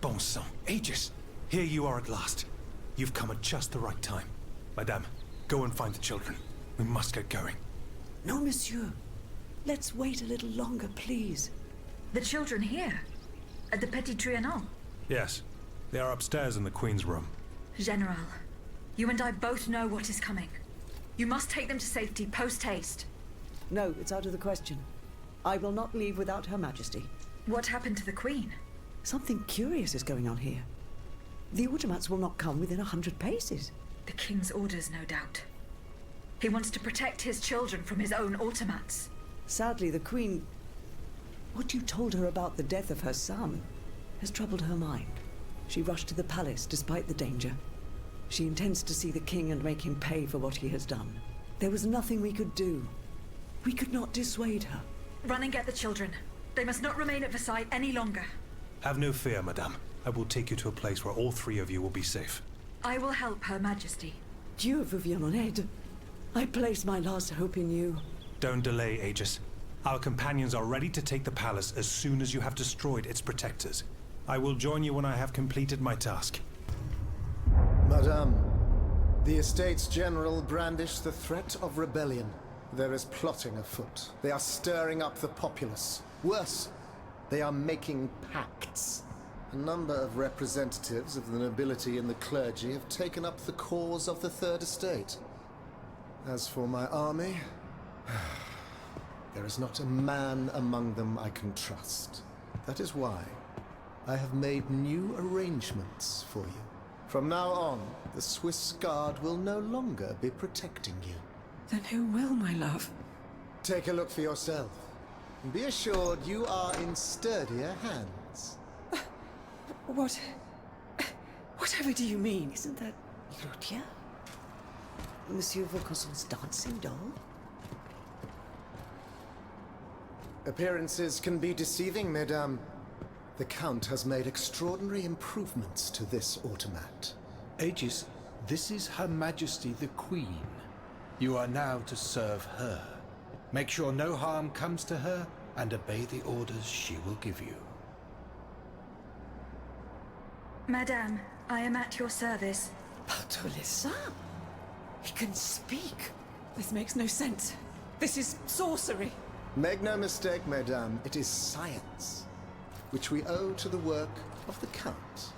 Bon sang, Aegis! Here you are at last. You've come at just the right time. Madame, go and find the children. We must get going. No, monsieur. Let's wait a little longer, please. The children here? At the Petit Trianon? Yes, they are upstairs in the Queen's room. General, you and I both know what is coming. You must take them to safety post-haste. No, it's out of the question. I will not leave without Her Majesty. What happened to the Queen? Something curious is going on here. The automats will not come within 100 paces. The King's orders, no doubt. He wants to protect his children from his own automats. Sadly, the Queen... What you told her about the death of her son has troubled her mind. She rushed to the palace despite the danger. She intends to see the King and make him pay for what he has done. There was nothing we could do. We could not dissuade her. Run and get the children. They must not remain at Versailles any longer. Have no fear, Madame. I will take you to a place where all three of you will be safe. I will help Her Majesty. Dieu vous vienne en aide. I place my last hope in you. Don't delay, Aegis. Our companions are ready to take the palace as soon as you have destroyed its protectors. I will join you when I have completed my task. Madame, the Estates General brandish the threat of rebellion. There is plotting afoot. They are stirring up the populace. Worse, they are making pacts. A number of representatives of the nobility and the clergy have taken up the cause of the Third Estate. As for my army, there is not a man among them I can trust. That is why I have made new arrangements for you. From now on, the Swiss Guard will no longer be protecting you. Then who will, my love? Take a look for yourself. And be assured you are in sturdier hands. Whatever do you mean? Isn't that Claudia? Monsieur Vaucanson's dancing doll? Appearances can be deceiving, Mesdames. The Count has made extraordinary improvements to this automat. Aegis, this is Her Majesty the Queen. You are now to serve her. Make sure no harm comes to her and obey the orders she will give you. Madame, I am at your service. Bartolessa? He can speak. This makes no sense. This is sorcery. Make no mistake, Mesdames, it is science, which we owe to the work of the Count.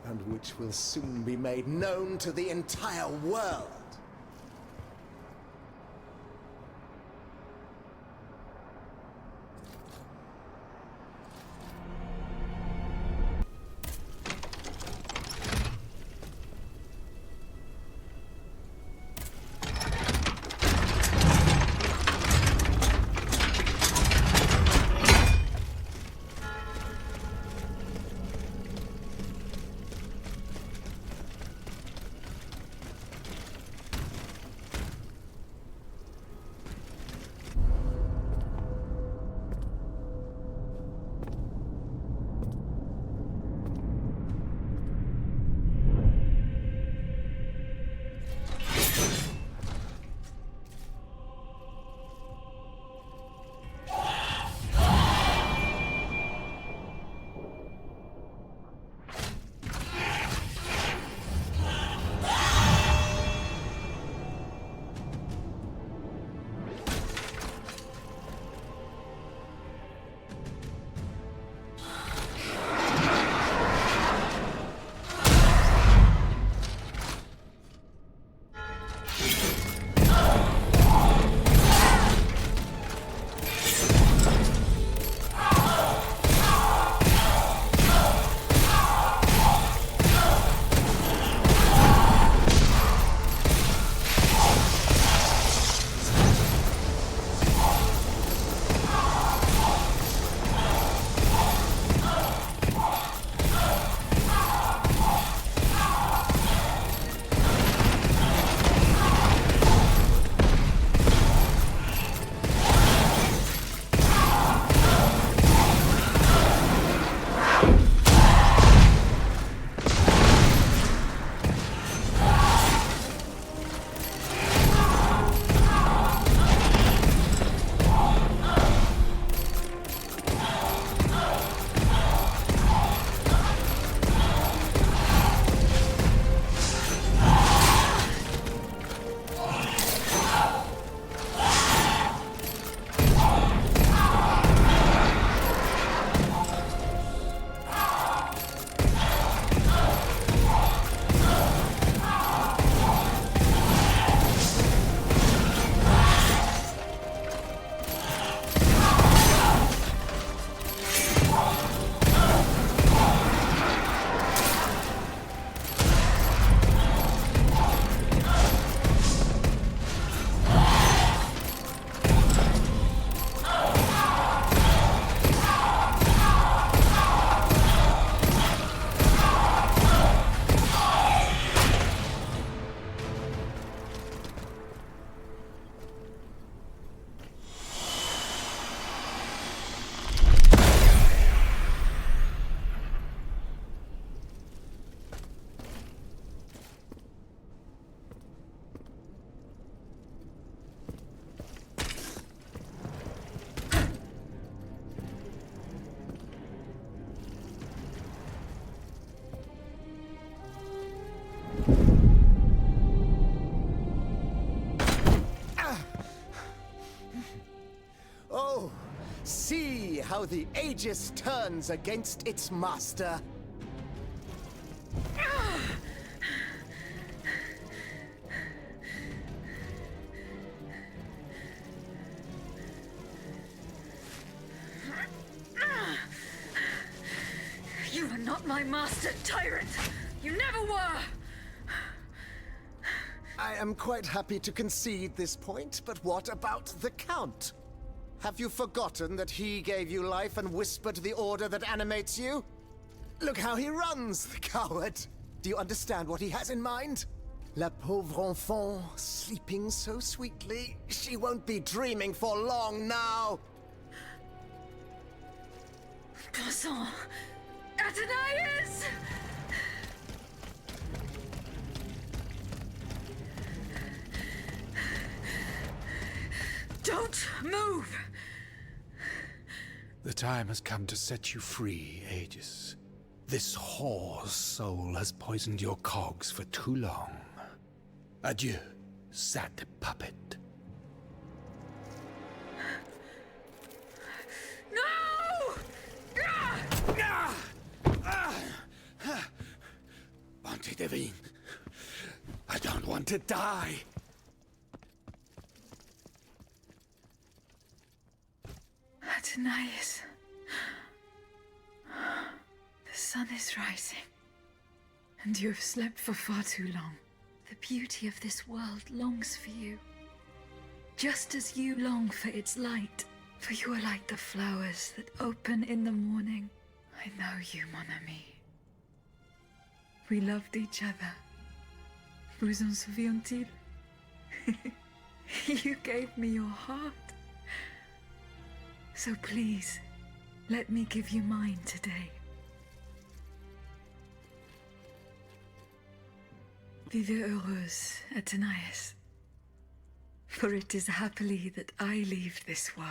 And which will soon be made known to the entire world. See how the Aegis turns against its master. You are not my master, tyrant! You never were! I am quite happy to concede this point, but what about the Count? Have you forgotten that he gave you life and whispered the order that animates you? Look how he runs, the coward! Do you understand what he has in mind? La pauvre enfant, sleeping so sweetly, she won't be dreaming for long now! Croissant! Athenias! Don't move! The time has come to set you free, Aegis. This whore's soul has poisoned your cogs for too long. Adieu, sad puppet. No! Bonté divine, I don't want to die. Athenias. The sun is rising, and you have slept for far too long. The beauty of this world longs for you, just as you long for its light. For you are like the flowers that open in the morning. I know you, mon ami. We loved each other. Vous en souvient-il? You gave me your heart. So please, let me give you mine today. Vive heureuse, Athenias. For it is happily that I leave this world.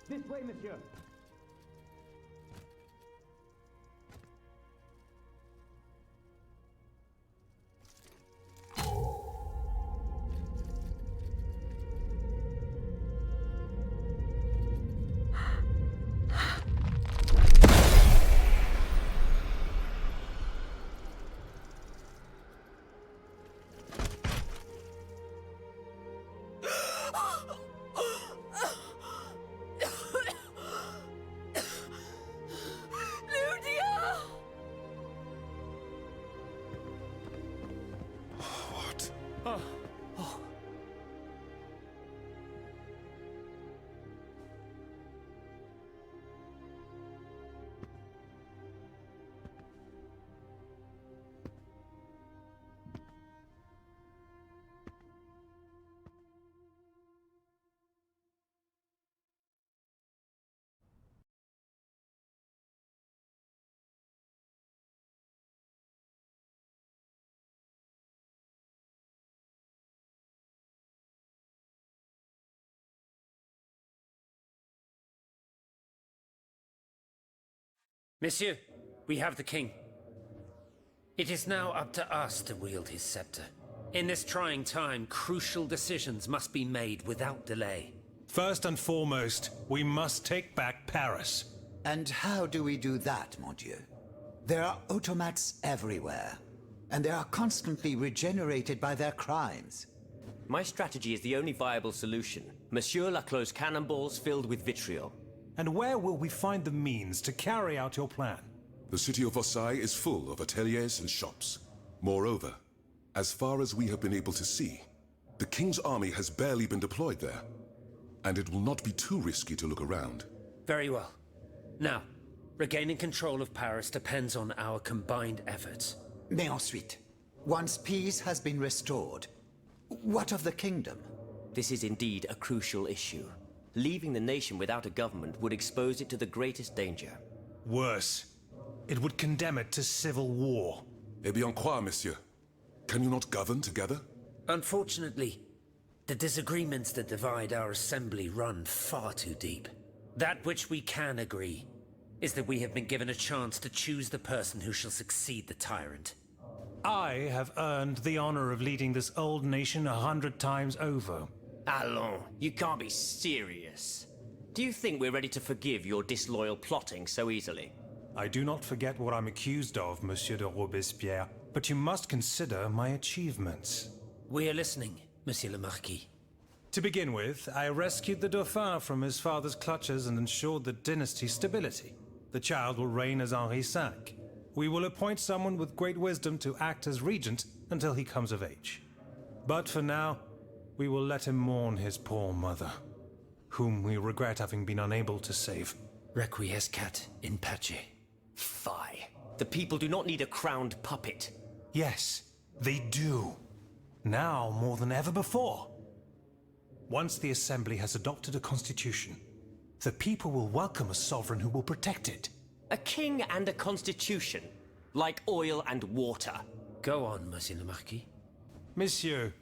This way, monsieur. Monsieur, we have the king. It is now up to us to wield his scepter. In this trying time, crucial decisions must be made without delay. First and foremost, we must take back Paris. And how do we do that, mon Dieu? There are automats everywhere, and they are constantly regenerated by their crimes. My strategy is the only viable solution. Monsieur Laclos' cannonballs filled with vitriol. And where will we find the means to carry out your plan? The city of Versailles is full of ateliers and shops. Moreover, as far as we have been able to see, the king's army has barely been deployed there. And it will not be too risky to look around. Very well. Now, regaining control of Paris depends on our combined efforts. Mais ensuite, once peace has been restored, what of the kingdom? This is indeed a crucial issue. Leaving the nation without a government would expose it to the greatest danger. Worse, it would condemn it to civil war. Eh bien quoi, monsieur? Can you not govern together? Unfortunately, the disagreements that divide our assembly run far too deep. That which we can agree is that we have been given a chance to choose the person who shall succeed the tyrant. I have earned the honor of leading this old nation 100 times over. Allons, you can't be serious. Do you think we're ready to forgive your disloyal plotting so easily? I do not forget what I'm accused of, Monsieur de Robespierre, but you must consider my achievements. We are listening, Monsieur le Marquis. To begin with, I rescued the Dauphin from his father's clutches and ensured the dynasty's stability. The child will reign as Henri V. We will appoint someone with great wisdom to act as regent until he comes of age. But for now, we will let him mourn his poor mother, whom we regret having been unable to save. Requiescat in pace. Fie. The people do not need a crowned puppet. Yes, they do. Now more than ever before. Once the Assembly has adopted a constitution, the people will welcome a sovereign who will protect it. A king and a constitution, like oil and water. Go on, Monsieur le Marquis. Monsieur,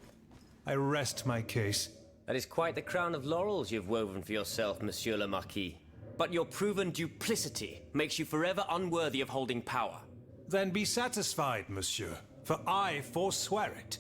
I rest my case. That is quite the crown of laurels you've woven for yourself, Monsieur le Marquis. But your proven duplicity makes you forever unworthy of holding power. Then be satisfied, monsieur, for I forswear it.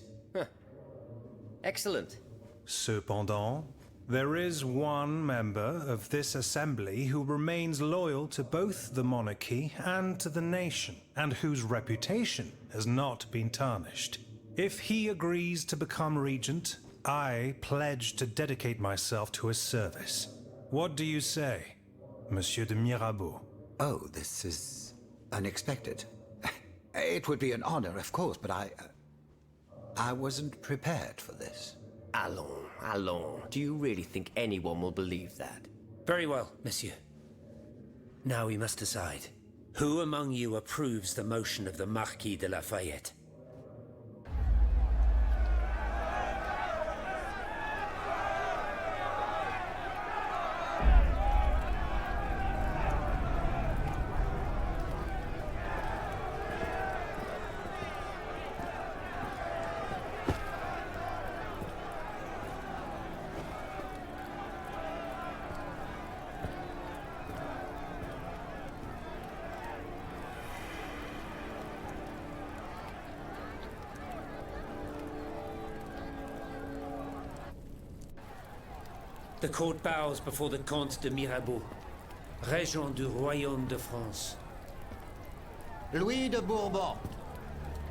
Excellent. Cependant, there is one member of this assembly who remains loyal to both the monarchy and to the nation, and whose reputation has not been tarnished. If he agrees to become regent, I pledge to dedicate myself to his service. What do you say, Monsieur de Mirabeau? Oh, this is unexpected. It would be an honor, of course, but I wasn't prepared for this. Allons, allons. Do you really think anyone will believe that? Very well, Monsieur. Now we must decide. Who among you approves the motion of the Marquis de Lafayette? The court bows before the Comte de Mirabeau, Régent du Royaume de France. Louis de Bourbon,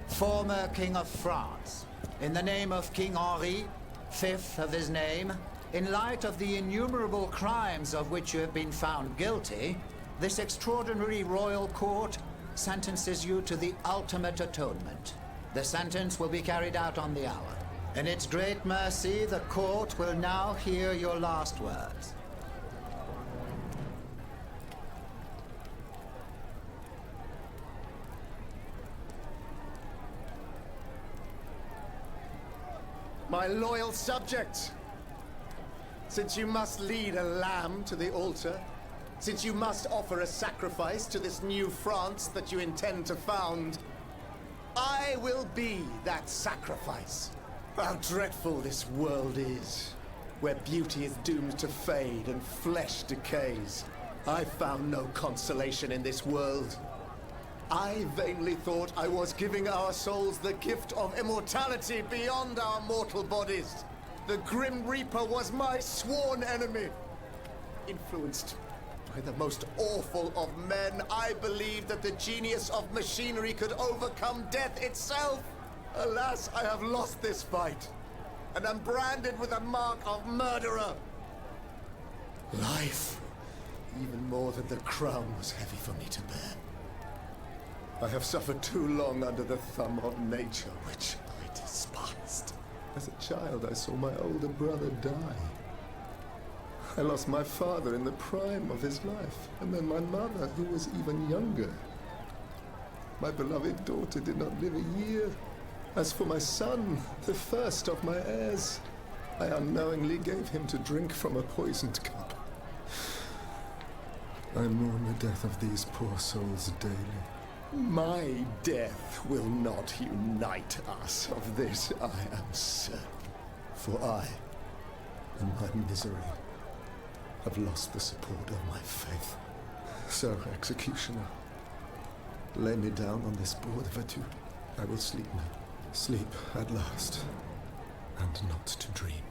former King of France. In the name of King Henri, fifth of his name, in light of the innumerable crimes of which you have been found guilty, this extraordinary royal court sentences you to the ultimate atonement. The sentence will be carried out on the hour. In its great mercy, the court will now hear your last words. My loyal subjects, since you must lead a lamb to the altar, since you must offer a sacrifice to this new France that you intend to found, I will be that sacrifice. How dreadful this world is, where beauty is doomed to fade and flesh decays. I found no consolation in this world. I vainly thought I was giving our souls the gift of immortality beyond our mortal bodies. The Grim Reaper was my sworn enemy. Influenced by the most awful of men, I believed that the genius of machinery could overcome death itself. Alas, I have lost this fight, and am branded with the mark of murderer. Life, even more than the crown, was heavy for me to bear. I have suffered too long under the thumb of nature, which I despised. As a child, I saw my older brother die. I lost my father in the prime of his life, and then my mother, who was even younger. My beloved daughter did not live a year. As for my son, the first of my heirs, I unknowingly gave him to drink from a poisoned cup. I mourn the death of these poor souls daily. My death will not unite us, of this I am certain. For I, in my misery, have lost the support of my faith. So, executioner, lay me down on this board of etude. I will sleep now. Sleep at last. And not to dream.